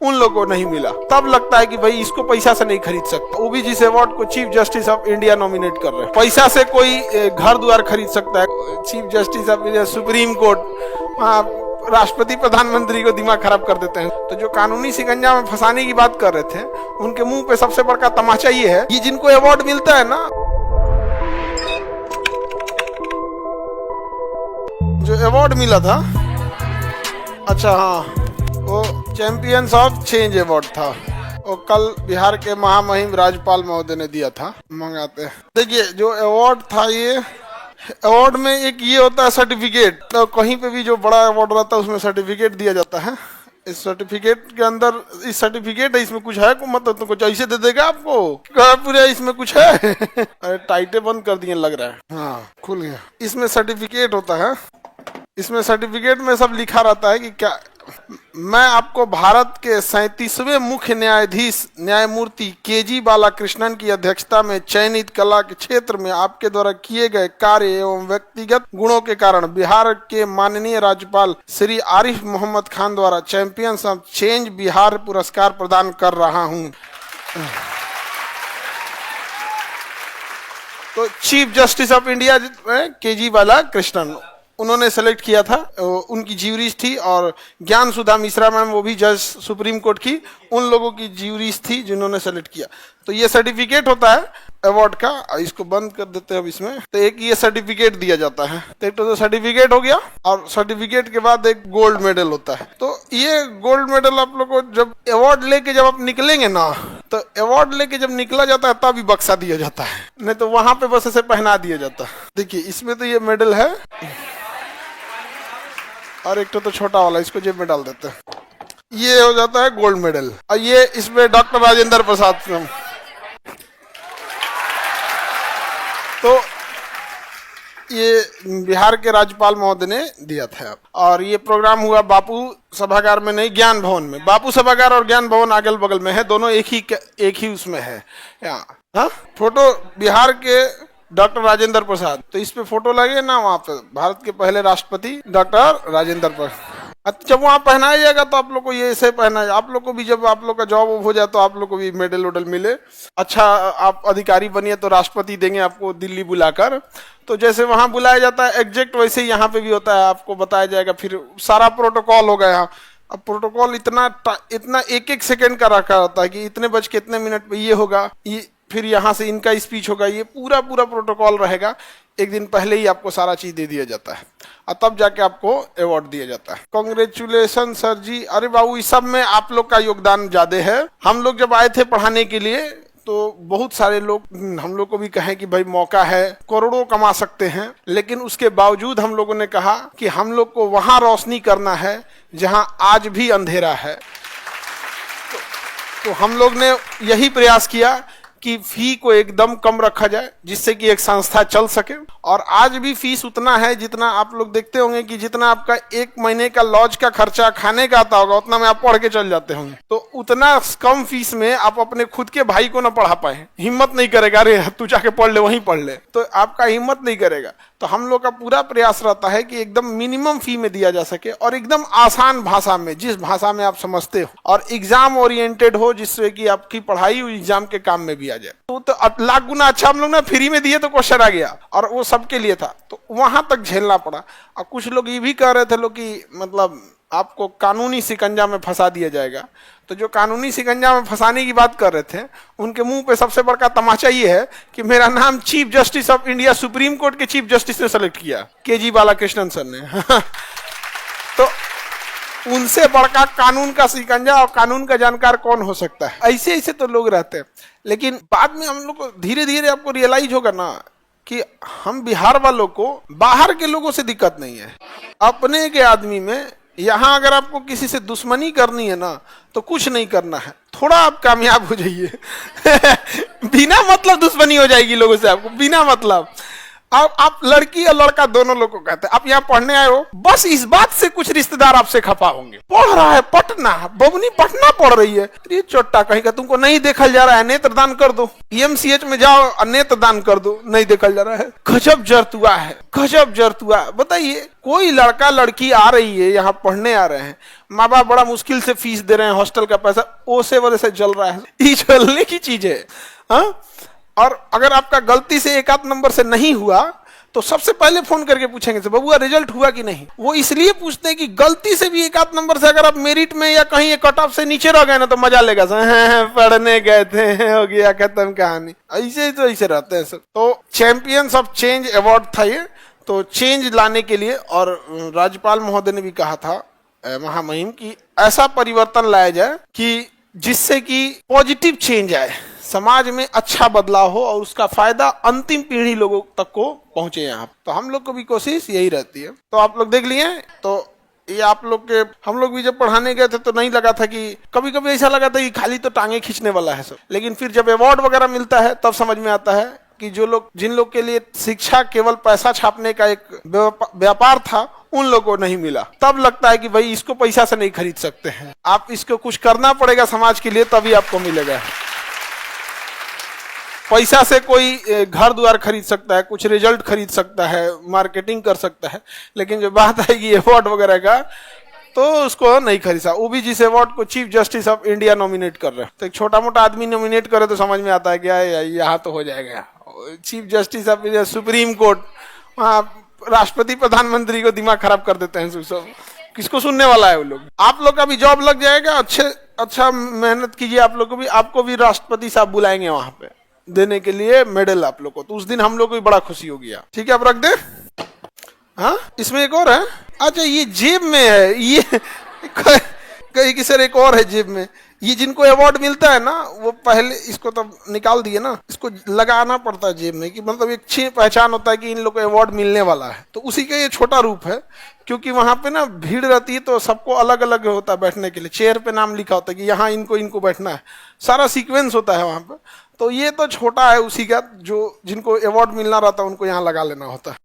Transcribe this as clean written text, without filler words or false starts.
उन लोगों को नहीं मिला। तब लगता है कि भाई इसको पैसा से नहीं खरीद सकता। वो भी जिस अवार्ड को chief justice of India nominate कर रहे हैं। पैसा से कोई घर द्वार खरीद सकता है, chief justice of India supreme court राष्ट्रपति प्रधानमंत्री को दिमाग खराब कर देते हैं। तो जो कानूनी शिकंजा में फंसाने की बात कर रहे थे, उनके मुंह पे सबसे बड़का तमाचा ये है कि जिनको अवार्ड मिलता है ना, जो अवार्ड मिला था, अच्छा हाँ, वो चैंपियंस ऑफ चेंज अवार्ड था। वो कल बिहार के महामहिम राज्यपाल महोदय ने दिया था। मंगाते हैं, देखिए जो अवार्ड था, ये अवार्ड में एक ये होता है सर्टिफिकेट। तो कहीं पे भी जो बड़ा अवार्ड रहता है उसमें सर्टिफिकेट दिया जाता है। इस सर्टिफिकेट के अंदर, इस सर्टिफिकेट है, इसमें कुछ है को मतलब तो कुछ ऐसे दे देगा आपको, पूरा इसमें कुछ है। अरे टाइटे बंद कर दिए लग रहा है। हाँ खुल गया। इसमें सर्टिफिकेट होता है। इसमें सर्टिफिकेट में सब लिखा रहता है कि क्या, मैं आपको भारत के 37वें मुख्य न्यायाधीश न्यायमूर्ति केजी बालाकृष्णन की अध्यक्षता में चयनित कला के क्षेत्र में आपके द्वारा किए गए कार्य एवं व्यक्तिगत गुणों के कारण बिहार के माननीय राज्यपाल श्री आरिफ मोहम्मद खान द्वारा चैंपियंस ऑफ चेंज बिहार पुरस्कार प्रदान कर रहा हूं। तो chief justice of India KG Balakrishnan, उन्होंने सेलेक्ट किया था। उनकी ज्यूरीज थी, और ज्ञान सुधा मिश्रा मैम, वो भी जज सुप्रीम कोर्ट की, उन लोगों की ज्यूरीज थी जिन्होंने सेलेक्ट किया। तो ये सर्टिफिकेट होता है अवार्ड का। इसको बंद कर देते हैं अब इसमें। तो एक ये सर्टिफिकेट दिया जाता है। तो एक तो सर्टिफिकेट हो गया, और सर्टिफिकेट के बाद एक गोल्ड मेडल होता है। तो ये गोल्ड मेडल आप लोग को जब अवार्ड लेके जब आप निकलेंगे ना, तो अवार्ड लेके जब निकला जाता है तभी बक्सा दिया जाता है, नहीं तो वहां पे बस ऐसे पहना दिया जाता है। देखिए इसमें तो ये मेडल है, और एक तो छोटा वाला, इसको जेब में डाल देते हैं। ये हो जाता है गोल्ड मेडल। और ये इसमें डॉक्टर राजेंद्र प्रसाद, तो ये बिहार के राज्यपाल महोदय ने दिया था। और ये प्रोग्राम हुआ बापू सभागार में नहीं, ज्ञान भवन में। बापू सभागार और ज्ञान भवन अगल बगल में है, दोनों एक ही उसमें है। हाँ, फोटो बिहार के डॉक्टर राजेंद्र प्रसाद, तो इस पे फोटो लगे ना, वहाँ पे भारत के पहले राष्ट्रपति डॉक्टर राजेंद्र प्रसाद। जब वहाँ पहनाया जाएगा तो आप लोग को ये ऐसे पहना, आप लोग को भी जब आप लोग का जॉब हो जाए तो आप लोग को भी मेडल वेडल मिले, अच्छा आप अधिकारी बनिए तो राष्ट्रपति देंगे आपको दिल्ली बुलाकर। तो जैसे वहाँ बुलाया जाता है एग्जैक्ट वैसे ही यहाँ पे भी होता है, आपको बताया जाएगा। फिर सारा प्रोटोकॉल होगा यहाँ। अब प्रोटोकॉल इतना एक सेकेंड का रखा होता है कि इतने बज के इतने मिनट पे ये होगा, ये फिर यहाँ से इनका स्पीच होगा, ये पूरा प्रोटोकॉल रहेगा। एक दिन पहले ही आपको सारा चीज दे दिया जाता है, और तब जाके आपको अवार्ड दिया जाता है। कांग्रेचुलेशन सर जी। अरे बाबू, इस सब में आप लोग का योगदान ज्यादा है। हम लोग जब आए थे पढ़ाने के लिए तो बहुत सारे लोग हम लोग को भी कहे कि भाई मौका है, करोड़ों कमा सकते हैं, लेकिन उसके बावजूद हम लोगों ने कहा कि हम लोग को वहां रोशनी करना है जहां आज भी अंधेरा है। तो हम लोग ने यही प्रयास किया कि फी को एकदम कम रखा जाए, जिससे कि एक संस्था चल सके। और आज भी फीस उतना है जितना आप लोग देखते होंगे कि जितना आपका एक महीने का लॉज का खर्चा खाने का आता होगा, उतना में आप पढ़ के चल जाते होंगे। तो उतना कम फीस में आप अपने खुद के भाई को ना पढ़ा पाए, हिम्मत नहीं करेगा, अरे तू जाके पढ़ ले, वहीं पढ़ ले, तो आपका हिम्मत नहीं करेगा। तो हम लोग का पूरा प्रयास रहता है कि एकदम मिनिमम फी में दिया जा सके, और एकदम आसान भाषा में, जिस भाषा में आप समझते हो, और एग्जाम ओरिएंटेड हो, जिससे कि आपकी पढ़ाई एग्जाम के काम में भी आ जाए। तो लाख गुना अच्छा हम लोग ना फ्री में दिए तो क्वेश्चन आ गया, और वो सबके लिए था, तो वहां तक झेलना पड़ा। और कुछ लोग ये भी कह रहे थे लोग कि मतलब आपको कानूनी शिकंजा में फंसा दिया जाएगा। तो जो कानूनी शिकंजा में फंसाने की बात कर रहे थे, उनके मुंह पे सबसे बड़का तमाचा ये है कि मेरा नाम chief justice of India supreme court के चीफ जस्टिस ने सेलेक्ट किया, केजी बालाकृष्णन सर ने। तो उनसे बड़का कानून का शिकंजा और कानून का जानकार कौन हो सकता है? ऐसे ऐसे तो लोग रहते हैं। लेकिन बाद में हम लोग को धीरे धीरे आपको रियलाइज होगा ना कि हम बिहार वालों को बाहर के लोगों से दिक्कत नहीं है, अपने के आदमी में। यहाँ अगर आपको किसी से दुश्मनी करनी है ना, तो कुछ नहीं करना है, थोड़ा आप कामयाब हो जाइए। बिना मतलब दुश्मनी हो जाएगी लोगों से आपको, बिना मतलब। अब आप लड़की और लड़का दोनों लोग को कहते हैं आप यहाँ पढ़ने आए हो, बस इस बात से कुछ रिश्तेदार आपसे खफा होंगे। पढ़ रहा है पटना, बबनी पटना पढ़ रही है, ये चोट्टा कहीं का, तुमको नहीं देखल जा रहा है, नेत्रदान कर दो, EMCH में जाओ और नेत्रदान कर दो, नहीं देखल जा रहा है। गजब जरतुआ है, गजब जरतुआ। बताइए, कोई लड़का लड़की आ रही है, यहाँ पढ़ने आ रहे हैं, माँ बाप बड़ा मुश्किल से फीस दे रहे हैं, हॉस्टल का पैसा ओसे वजह से जल रहा है, ये जलने की चीज है। हाँ? और अगर आपका गलती से एक आध नंबर से नहीं हुआ तो सबसे पहले फोन करके पूछेंगे से बबुआ रिजल्ट हुआ कि नहीं। वो इसलिए पूछते हैं कि गलती से भी एक आध नंबर से अगर आप मेरिट में या कहीं कट ऑफ से नीचे रह गए ना तो मजा लेगा सर, पढ़ने गए थे, हो गया खत्म कहानी। ऐसे तो ऐसे रहते हैं सब। तो चैंपियंस ऑफ चेंज अवार्ड था ये, तो चेंज लाने के लिए, और राज्यपाल महोदय ने भी कहा था महामहिम की ऐसा परिवर्तन लाया जाए कि जिससे कि पॉजिटिव चेंज आए, समाज में अच्छा बदलाव हो और उसका फायदा अंतिम पीढ़ी लोगों तक को पहुंचे। यहाँ तो हम लोग को भी कोशिश यही रहती है। तो आप लोग देख लिए, तो ये आप लोग के, हम लोग भी जब पढ़ाने गए थे तो नहीं लगा था कि, कभी कभी ऐसा लगा था कि खाली तो टांगे खींचने वाला है सब, लेकिन फिर जब अवार्ड वगैरह मिलता है तब समझ में आता है कि जो लोग, जिन लोग के लिए शिक्षा केवल पैसा छापने का एक व्यापार था, उन लोगों को नहीं मिला। तब लगता है कि भाई इसको पैसा से नहीं खरीद सकते हैं, आप इसको कुछ करना पड़ेगा समाज के लिए, तभी आपको मिलेगा। पैसा से कोई घर द्वार खरीद सकता है, कुछ रिजल्ट खरीद सकता है, मार्केटिंग कर सकता है, लेकिन जब बात आएगी अवार्ड वगैरह का तो उसको नहीं खरीद सकता। वो भी जिस अवार्ड को chief justice of India nominate कर रहे हैं, तो एक छोटा मोटा आदमी नॉमिनेट करे तो समझ में आता है क्या यहाँ तो हो जाएगा। Chief justice of India, supreme court, वहाँ राष्ट्रपति प्रधानमंत्री को दिमाग खराब कर देते हैं सब, किसको सुनने वाला है वो लोग। आप लोग का भी जॉब लग जाएगा, अच्छा मेहनत कीजिए, आपको भी राष्ट्रपति साहब बुलाएंगे वहां पे देने के लिए मेडल आप लोग को, तो उस दिन हम लोग को भी बड़ा खुशी होगी। ठीक है, आप रख दे। हाँ, इसमें एक और है। अच्छा, ये जेब में है, ये कहीं की सर एक और है जेब में। ये जिनको अवार्ड मिलता है ना, वो पहले इसको तो निकाल दिए ना, इसको लगाना पड़ता है जेब में, कि मतलब एक अच्छी पहचान होता है कि इन लोग को अवार्ड मिलने वाला है। तो उसी का ये छोटा रूप है, क्योंकि वहां पे ना भीड़ रहती है तो सबको अलग अलग होता है बैठने के लिए, चेयर पे नाम लिखा होता है कि यहाँ इनको बैठना है, सारा सीक्वेंस होता है वहां पे। तो ये तो छोटा है उसी का, जो जिनको अवार्ड मिलना रहता है उनको यहाँ लगा लेना होता है।